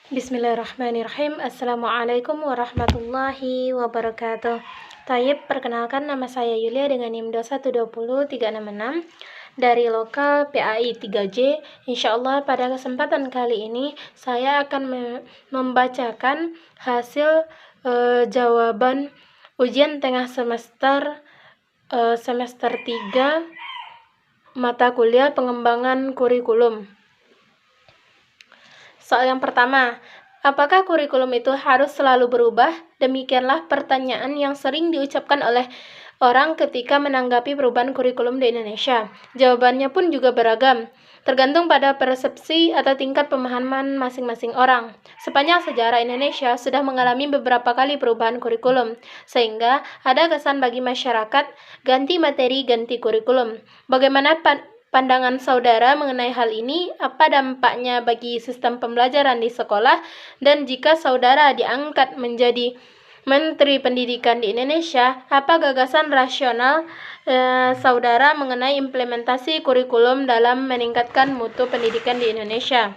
Bismillahirrahmanirrahim. Assalamualaikum warahmatullahi wabarakatuh. Tayyib, perkenalkan nama saya Yulia dengan NIM 2120366 dari lokal PAI 3J. Insyaallah pada kesempatan kali ini saya akan membacakan hasil jawaban ujian tengah semester semester 3 mata kuliah pengembangan kurikulum. Soal yang pertama, apakah kurikulum itu harus selalu berubah? Demikianlah pertanyaan yang sering diucapkan oleh orang ketika menanggapi perubahan kurikulum di Indonesia. Jawabannya pun juga beragam, tergantung pada persepsi atau tingkat pemahaman masing-masing orang. Sepanjang sejarah Indonesia sudah mengalami beberapa kali perubahan kurikulum, sehingga ada kesan bagi masyarakat ganti materi, ganti kurikulum. Bagaimana pandangan saudara mengenai hal ini? Apa dampaknya bagi sistem pembelajaran di sekolah? Dan jika saudara diangkat menjadi Menteri Pendidikan di Indonesia, apa gagasan rasional saudara mengenai implementasi kurikulum dalam meningkatkan mutu pendidikan di Indonesia?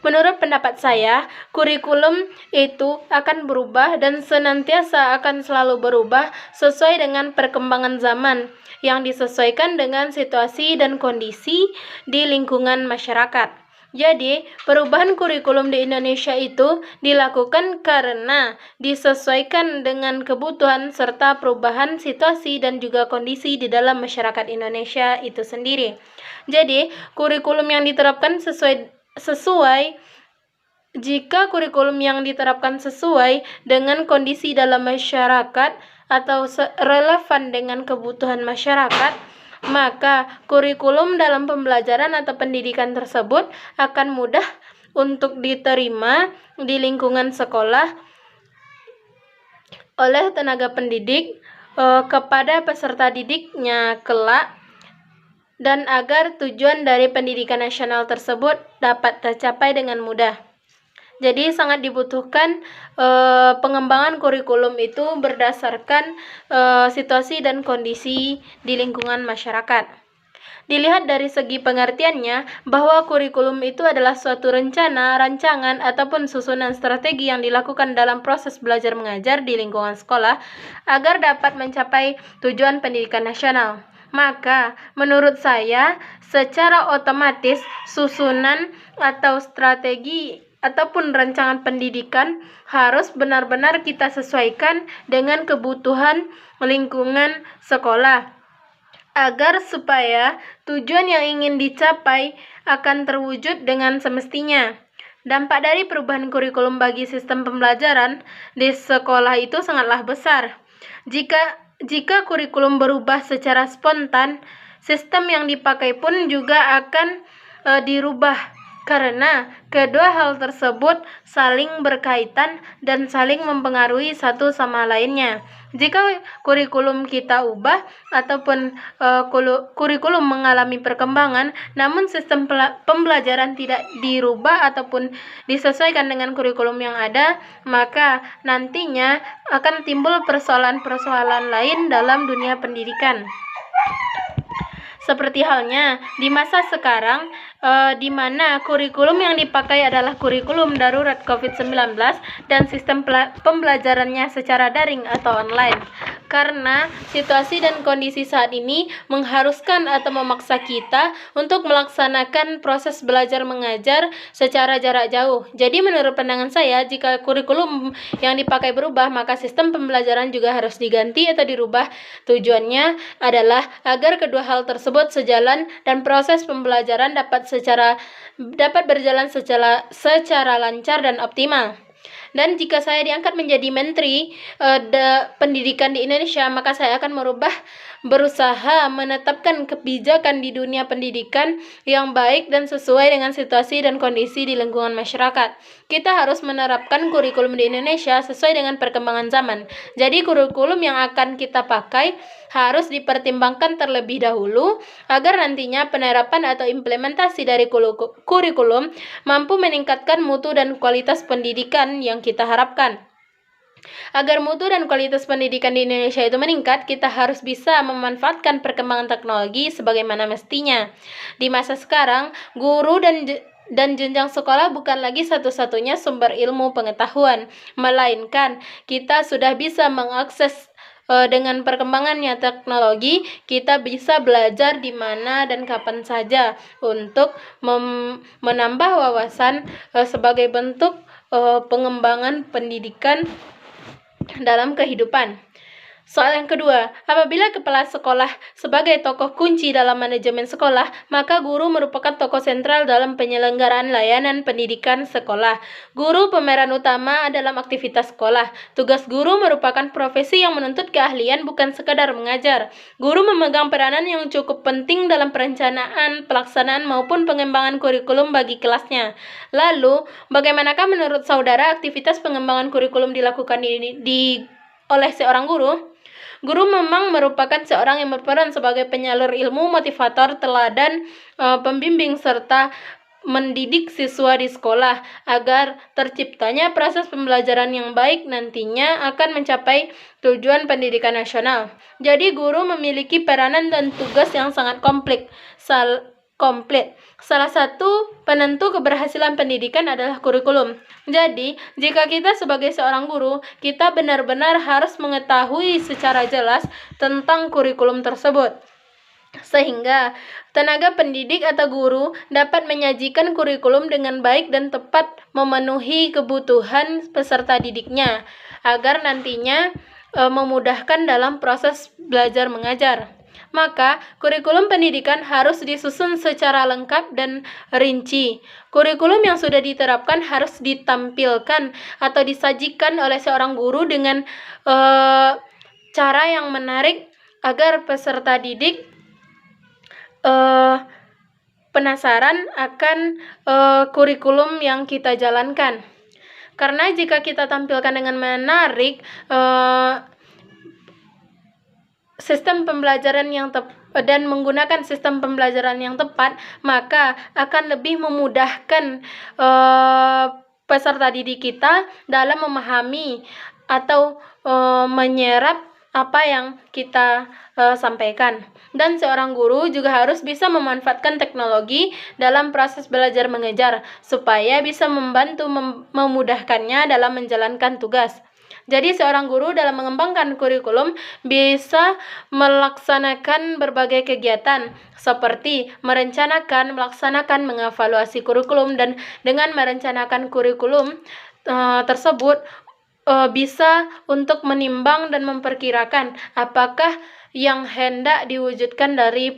Menurut pendapat saya, kurikulum itu akan berubah dan senantiasa akan selalu berubah sesuai dengan perkembangan zaman yang disesuaikan dengan situasi dan kondisi di lingkungan masyarakat. Jadi, perubahan kurikulum di Indonesia itu dilakukan karena disesuaikan dengan kebutuhan serta perubahan situasi dan juga kondisi di dalam masyarakat Indonesia itu sendiri. Jadi, kurikulum yang diterapkan jika kurikulum yang diterapkan sesuai dengan kondisi dalam masyarakat atau relevan dengan kebutuhan masyarakat, maka kurikulum dalam pembelajaran atau pendidikan tersebut akan mudah untuk diterima di lingkungan sekolah oleh tenaga pendidik kepada peserta didiknya kelak, dan agar tujuan dari pendidikan nasional tersebut dapat tercapai dengan mudah. Jadi sangat dibutuhkan pengembangan kurikulum itu berdasarkan situasi dan kondisi di lingkungan masyarakat. Dilihat dari segi pengertiannya, bahwa kurikulum itu adalah suatu rencana, rancangan, ataupun susunan strategi yang dilakukan dalam proses belajar mengajar di lingkungan sekolah agar dapat mencapai tujuan pendidikan nasional. Maka, menurut saya, secara otomatis susunan atau strategi ataupun rancangan pendidikan harus benar-benar kita sesuaikan dengan kebutuhan lingkungan sekolah, agar supaya tujuan yang ingin dicapai akan terwujud dengan semestinya. Dampak dari perubahan kurikulum bagi sistem pembelajaran di sekolah itu sangatlah besar. Jika kurikulum berubah secara spontan, sistem yang dipakai pun juga akan dirubah, karena kedua hal tersebut saling berkaitan dan saling mempengaruhi satu sama lainnya. Jika kurikulum kita ubah ataupun kurikulum mengalami perkembangan, namun sistem pembelajaran tidak dirubah ataupun disesuaikan dengan kurikulum yang ada, maka nantinya akan timbul persoalan-persoalan lain dalam dunia pendidikan. Seperti halnya di masa sekarang, di mana kurikulum yang dipakai adalah kurikulum darurat COVID-19 dan sistem pembelajarannya secara daring atau online. Karena situasi dan kondisi saat ini mengharuskan atau memaksa kita untuk melaksanakan proses belajar mengajar secara jarak jauh. Jadi menurut pandangan saya, jika kurikulum yang dipakai berubah, maka sistem pembelajaran juga harus diganti atau dirubah. Tujuannya adalah agar kedua hal tersebut sejalan dan proses pembelajaran dapat berjalan secara lancar dan optimal. Dan jika saya diangkat menjadi Menteri Pendidikan di Indonesia, maka saya akan berusaha menetapkan kebijakan di dunia pendidikan yang baik dan sesuai dengan situasi dan kondisi di lingkungan masyarakat. Kita harus menerapkan kurikulum di Indonesia sesuai dengan perkembangan zaman. Jadi kurikulum yang akan kita pakai harus dipertimbangkan terlebih dahulu agar nantinya penerapan atau implementasi dari kurikulum mampu meningkatkan mutu dan kualitas pendidikan yang kita harapkan. Agar mutu dan kualitas pendidikan di Indonesia itu meningkat, kita harus bisa memanfaatkan perkembangan teknologi sebagaimana mestinya. Di masa sekarang, guru Dan jenjang sekolah bukan lagi satu-satunya sumber ilmu pengetahuan, melainkan kita sudah bisa mengakses dengan perkembangannya teknologi, kita bisa belajar di mana dan kapan saja untuk menambah wawasan sebagai bentuk pengembangan pendidikan dalam kehidupan. Soal yang kedua, apabila kepala sekolah sebagai tokoh kunci dalam manajemen sekolah, maka guru merupakan tokoh sentral dalam penyelenggaraan layanan pendidikan sekolah. Guru pemeran utama dalam aktivitas sekolah. Tugas guru merupakan profesi yang menuntut keahlian, bukan sekadar mengajar. Guru memegang peranan yang cukup penting dalam perencanaan, pelaksanaan maupun pengembangan kurikulum bagi kelasnya. Lalu, bagaimanakah menurut saudara aktivitas pengembangan kurikulum dilakukan oleh seorang guru? Guru memang merupakan seorang yang berperan sebagai penyalur ilmu, motivator, teladan, pembimbing, serta mendidik siswa di sekolah agar terciptanya proses pembelajaran yang baik nantinya akan mencapai tujuan pendidikan nasional. Jadi guru memiliki peranan dan tugas yang sangat komplit. Salah satu penentu keberhasilan pendidikan adalah kurikulum. Jadi, jika kita sebagai seorang guru, kita benar-benar harus mengetahui secara jelas tentang kurikulum tersebut, sehingga tenaga pendidik atau guru dapat menyajikan kurikulum dengan baik dan tepat memenuhi kebutuhan peserta didiknya, agar nantinya memudahkan dalam proses belajar mengajar. Maka, kurikulum pendidikan harus disusun secara lengkap dan rinci. Kurikulum yang sudah diterapkan harus ditampilkan atau disajikan oleh seorang guru dengan cara yang menarik agar peserta didik penasaran akan kurikulum yang kita jalankan. Karena jika kita tampilkan dengan menarik, sistem pembelajaran yang dan menggunakan sistem pembelajaran yang tepat, maka akan lebih memudahkan peserta didik kita dalam memahami atau menyerap apa yang kita sampaikan. Dan seorang guru juga harus bisa memanfaatkan teknologi dalam proses belajar mengajar supaya bisa membantu memudahkannya dalam menjalankan tugas. Jadi seorang guru dalam mengembangkan kurikulum bisa melaksanakan berbagai kegiatan seperti merencanakan, melaksanakan, mengevaluasi kurikulum, dan dengan merencanakan kurikulum tersebut bisa untuk menimbang dan memperkirakan apakah yang hendak diwujudkan dari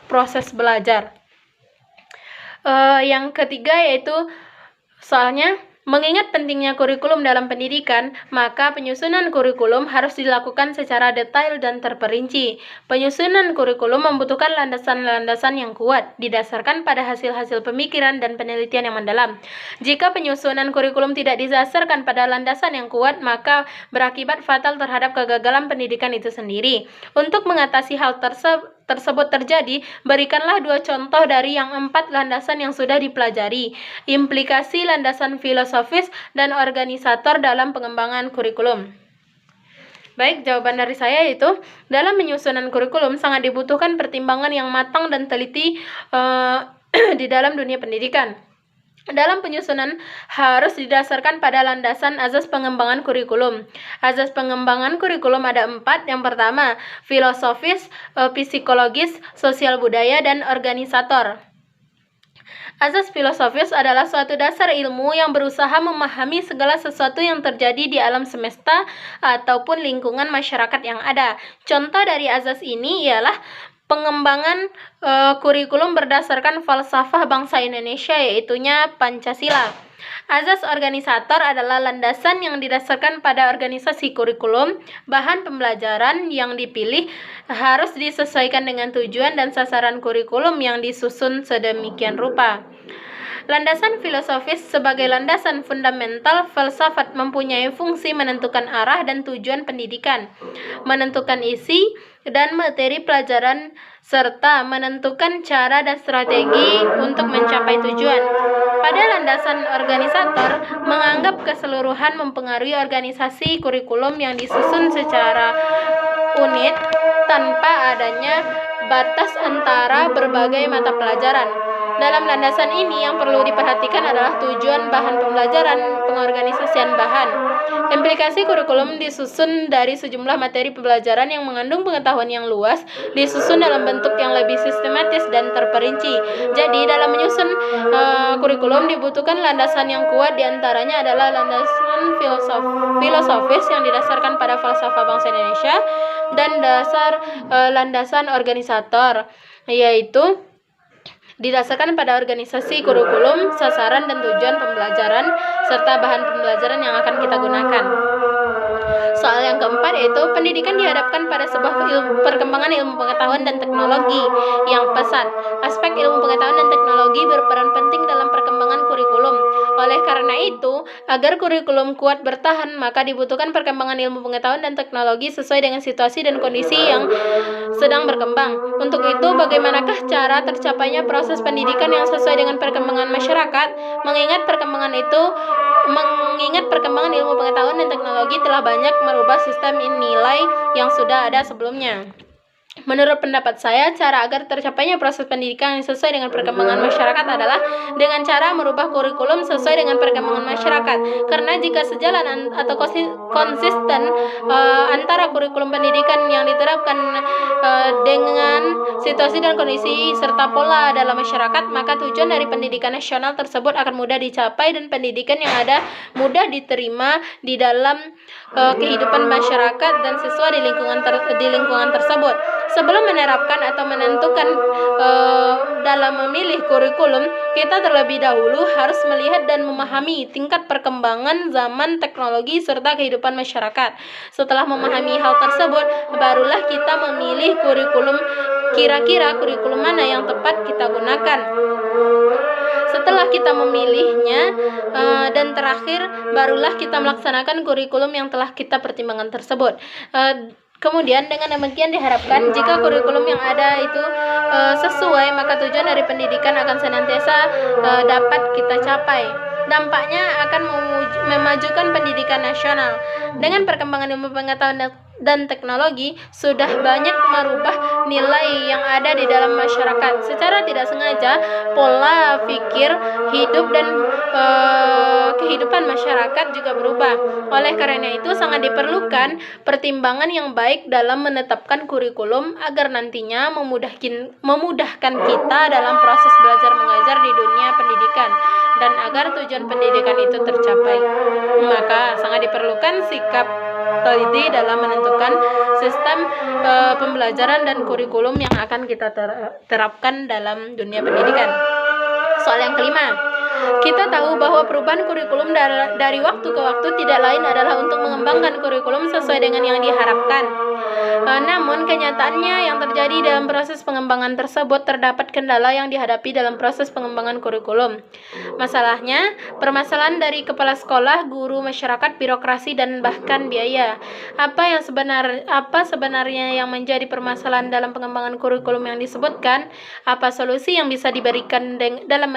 proses belajar. Yang ketiga yaitu soalnya, mengingat pentingnya kurikulum dalam pendidikan, maka penyusunan kurikulum harus dilakukan secara detail dan terperinci. Penyusunan kurikulum membutuhkan landasan-landasan yang kuat, didasarkan pada hasil-hasil pemikiran dan penelitian yang mendalam. Jika penyusunan kurikulum tidak didasarkan pada landasan yang kuat, maka berakibat fatal terhadap kegagalan pendidikan itu sendiri. Untuk mengatasi hal tersebut terjadi, berikanlah 2 contoh dari yang 4 landasan yang sudah dipelajari. Implikasi landasan filosofis dan organisator dalam pengembangan kurikulum. Baik, jawaban dari saya yaitu, dalam penyusunan kurikulum sangat dibutuhkan pertimbangan yang matang dan teliti di dalam dunia pendidikan. Dalam penyusunan harus didasarkan pada landasan azas pengembangan kurikulum. Azas pengembangan kurikulum ada 4. Yang pertama, filosofis, psikologis, sosial budaya, dan organisator. Azas filosofis adalah suatu dasar ilmu yang berusaha memahami segala sesuatu yang terjadi di alam semesta ataupun lingkungan masyarakat yang ada. Contoh dari azas ini ialah pengembangan kurikulum berdasarkan falsafah bangsa Indonesia, yaitunya Pancasila. Azas organisator adalah landasan yang didasarkan pada organisasi kurikulum. Bahan pembelajaran yang dipilih harus disesuaikan dengan tujuan dan sasaran kurikulum yang disusun sedemikian rupa. Landasan filosofis sebagai landasan fundamental filsafat mempunyai fungsi menentukan arah dan tujuan pendidikan, menentukan isi dan materi pelajaran, serta menentukan cara dan strategi untuk mencapai tujuan. Pada landasan organisator, menganggap keseluruhan mempengaruhi organisasi kurikulum yang disusun secara unit tanpa adanya batas antara berbagai mata pelajaran. Dalam landasan ini yang perlu diperhatikan adalah tujuan bahan pembelajaran, pengorganisasian bahan. Implikasi kurikulum disusun dari sejumlah materi pembelajaran yang mengandung pengetahuan yang luas, disusun dalam bentuk yang lebih sistematis dan terperinci. Jadi dalam menyusun kurikulum dibutuhkan landasan yang kuat, diantaranya adalah landasan filosofis yang didasarkan pada falsafah bangsa Indonesia dan landasan organisator, yaitu didasarkan pada organisasi kurikulum, sasaran dan tujuan pembelajaran, serta bahan pembelajaran yang akan kita gunakan. Soal yang keempat yaitu pendidikan dihadapkan pada sebuah perkembangan ilmu pengetahuan dan teknologi yang pesat. Aspek ilmu pengetahuan dan teknologi berperan penting dalam perkembangan kurikulum. Oleh karena itu, agar kurikulum kuat bertahan, maka dibutuhkan perkembangan ilmu pengetahuan dan teknologi sesuai dengan situasi dan kondisi yang sedang berkembang. Untuk itu, bagaimanakah cara tercapainya proses pendidikan yang sesuai dengan perkembangan masyarakat? Mengingat perkembangan ilmu pengetahuan dan teknologi telah banyak merubah sistem nilai yang sudah ada sebelumnya. Menurut pendapat saya, cara agar tercapainya proses pendidikan yang sesuai dengan perkembangan masyarakat adalah dengan cara merubah kurikulum sesuai dengan perkembangan masyarakat. Karena jika sejalan atau konsisten antara kurikulum pendidikan yang diterapkan dengan situasi dan kondisi serta pola dalam masyarakat, maka tujuan dari pendidikan nasional tersebut akan mudah dicapai dan pendidikan yang ada mudah diterima di dalam kehidupan masyarakat dan siswa di lingkungan tersebut. Sebelum menerapkan atau menentukan dalam memilih kurikulum, kita terlebih dahulu harus melihat dan memahami tingkat perkembangan zaman, teknologi, serta kehidupan masyarakat. Setelah memahami hal tersebut, barulah kita memilih kurikulum, kira-kira kurikulum mana yang tepat kita gunakan. Setelah kita memilihnya dan terakhir, barulah kita melaksanakan kurikulum yang telah kita pertimbangkan tersebut. Kemudian dengan demikian diharapkan jika kurikulum yang ada itu sesuai, maka tujuan dari pendidikan akan senantiasa dapat kita capai. Dampaknya akan memajukan pendidikan nasional. Dengan perkembangan ilmu pengetahuan dan teknologi sudah banyak merubah nilai yang ada di dalam masyarakat. Secara tidak sengaja, pola pikir, hidup dan kehidupan masyarakat juga berubah. Oleh karena itu, sangat diperlukan pertimbangan yang baik dalam menetapkan kurikulum agar nantinya memudahkan kita dalam proses belajar mengajar di dunia pendidikan dan agar tujuan pendidikan itu tercapai. Maka sangat diperlukan sikap teliti dalam menentukan sistem pembelajaran dan kurikulum yang akan kita terapkan dalam dunia pendidikan. Soal yang kelima, kita tahu bahwa perubahan kurikulum dari waktu ke waktu tidak lain adalah untuk mengembangkan kurikulum sesuai dengan yang diharapkan. Namun kenyataannya yang terjadi dalam proses pengembangan tersebut terdapat kendala yang dihadapi dalam proses pengembangan kurikulum. Masalahnya, permasalahan dari kepala sekolah, guru, masyarakat, birokrasi, dan bahkan biaya. Apa sebenarnya yang menjadi permasalahan dalam pengembangan kurikulum yang disebutkan? Apa solusi yang bisa diberikan dalam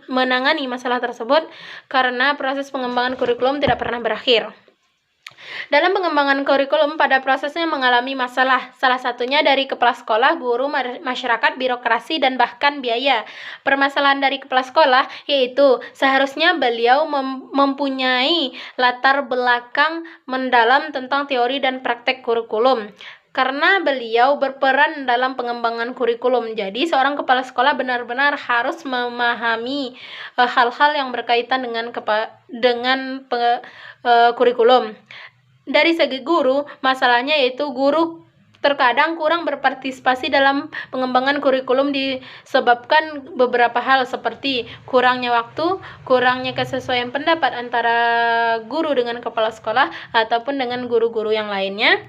menangani masalah tersebut? Karena proses pengembangan kurikulum tidak pernah berakhir. Dalam pengembangan kurikulum, pada prosesnya mengalami masalah, salah satunya dari kepala sekolah, guru, masyarakat, birokrasi, dan bahkan biaya. Permasalahan dari kepala sekolah yaitu seharusnya beliau mempunyai latar belakang mendalam tentang teori dan praktek kurikulum, karena beliau berperan dalam pengembangan kurikulum. Jadi seorang kepala sekolah benar-benar harus memahami hal-hal yang berkaitan dengan kurikulum. Dari segi guru, masalahnya yaitu guru terkadang kurang berpartisipasi dalam pengembangan kurikulum disebabkan beberapa hal seperti kurangnya waktu, kurangnya kesesuaian pendapat antara guru dengan kepala sekolah ataupun dengan guru-guru yang lainnya.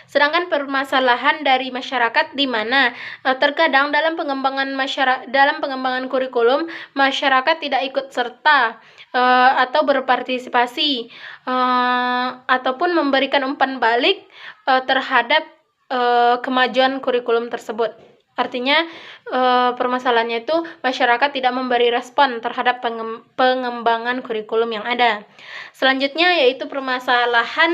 Sedangkan permasalahan dari masyarakat di mana terkadang dalam pengembangan kurikulum masyarakat tidak ikut serta atau berpartisipasi ataupun memberikan umpan balik terhadap kemajuan kurikulum tersebut. Artinya permasalahannya itu masyarakat tidak memberi respon terhadap pengembangan kurikulum yang ada. Selanjutnya yaitu permasalahan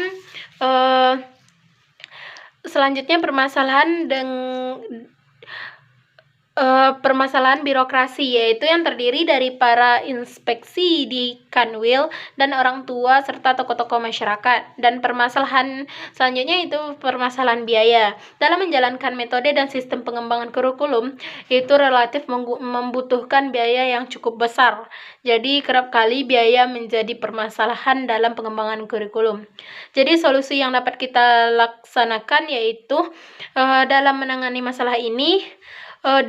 permasalahan birokrasi, yaitu yang terdiri dari para inspeksi di Kanwil dan orang tua serta tokoh-tokoh masyarakat. Dan permasalahan selanjutnya itu permasalahan biaya. Dalam menjalankan metode dan sistem pengembangan kurikulum, itu relatif membutuhkan biaya yang cukup besar. Jadi kerap kali biaya menjadi permasalahan dalam pengembangan kurikulum. Jadi solusi yang dapat kita laksanakan yaitu dalam menangani masalah ini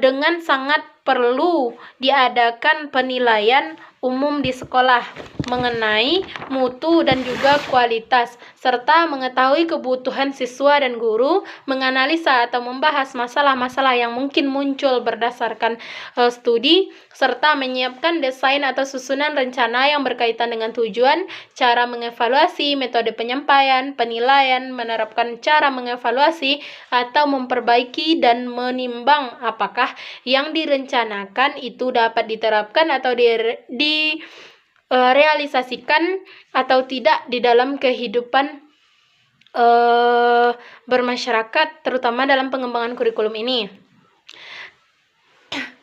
dengan sangat perlu diadakan penilaian umum di sekolah mengenai mutu dan juga kualitas, serta mengetahui kebutuhan siswa dan guru, menganalisa atau membahas masalah-masalah yang mungkin muncul berdasarkan studi, serta menyiapkan desain atau susunan rencana yang berkaitan dengan tujuan, cara mengevaluasi, metode penyampaian, penilaian, menerapkan cara mengevaluasi atau memperbaiki dan menimbang apakah yang direncanakan itu dapat diterapkan atau direalisasikan atau tidak di dalam kehidupan bermasyarakat, terutama dalam pengembangan kurikulum ini.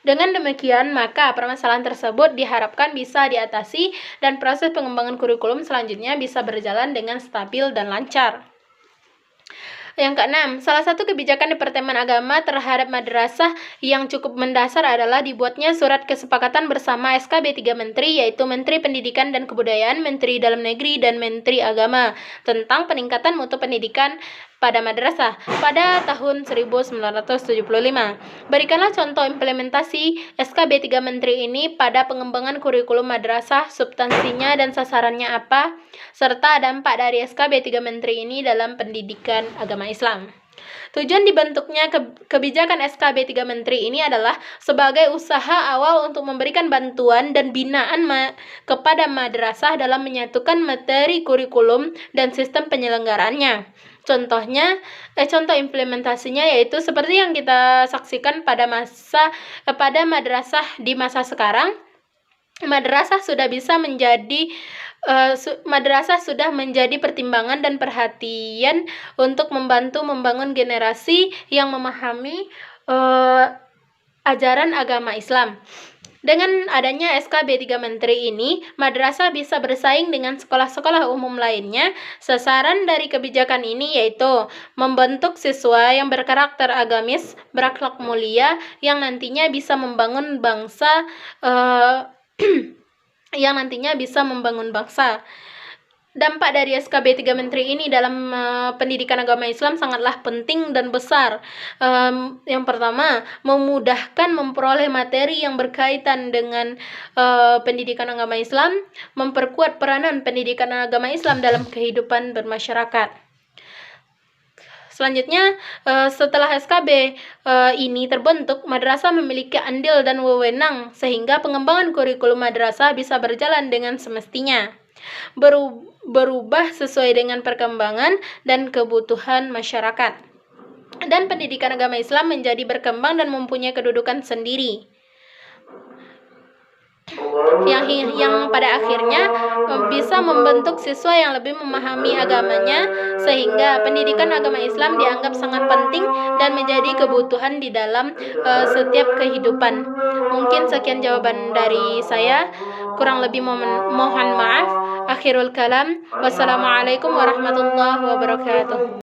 Dengan demikian, maka permasalahan tersebut diharapkan bisa diatasi dan proses pengembangan kurikulum selanjutnya bisa berjalan dengan stabil dan lancar. Yang keenam, salah satu kebijakan Departemen Agama terhadap madrasah yang cukup mendasar adalah dibuatnya surat kesepakatan bersama SKB 3 Menteri, yaitu Menteri Pendidikan dan Kebudayaan, Menteri Dalam Negeri, dan Menteri Agama tentang peningkatan mutu pendidikan pada madrasah pada tahun 1975. Berikanlah contoh implementasi SKB 3 Menteri ini pada pengembangan kurikulum madrasah, substansinya dan sasarannya apa, serta dampak dari SKB 3 Menteri ini dalam pendidikan agama Islam. Tujuan dibentuknya kebijakan SKB 3 Menteri ini adalah sebagai usaha awal untuk memberikan bantuan dan binaan kepada madrasah dalam menyatukan materi kurikulum dan sistem penyelenggaraannya. Contoh implementasinya yaitu seperti yang kita saksikan pada madrasah di masa sekarang. Madrasah sudah menjadi pertimbangan dan perhatian untuk membantu membangun generasi yang memahami ajaran agama Islam. Dengan adanya SKB 3 Menteri ini, madrasah bisa bersaing dengan sekolah-sekolah umum lainnya. Sasaran dari kebijakan ini yaitu membentuk siswa yang berkarakter agamis, berakhlak mulia, yang nantinya bisa membangun bangsa. Dampak dari SKB 3 Menteri ini dalam pendidikan agama Islam sangatlah penting dan besar. Yang pertama, memudahkan memperoleh materi yang berkaitan dengan pendidikan agama Islam, memperkuat peranan pendidikan agama Islam dalam kehidupan bermasyarakat. Selanjutnya, setelah SKB ini terbentuk, madrasah memiliki andil dan wewenang sehingga pengembangan kurikulum madrasah bisa berjalan dengan semestinya, berubah sesuai dengan perkembangan dan kebutuhan masyarakat. Dan pendidikan agama Islam menjadi berkembang dan mempunyai kedudukan sendiri. Yang pada akhirnya bisa membentuk siswa yang lebih memahami agamanya, sehingga pendidikan agama Islam dianggap sangat penting dan menjadi kebutuhan di dalam setiap kehidupan. Mungkin sekian jawaban dari saya, kurang lebih mohon maaf. Akhirul kalam, wassalamualaikum warahmatullahi wabarakatuh.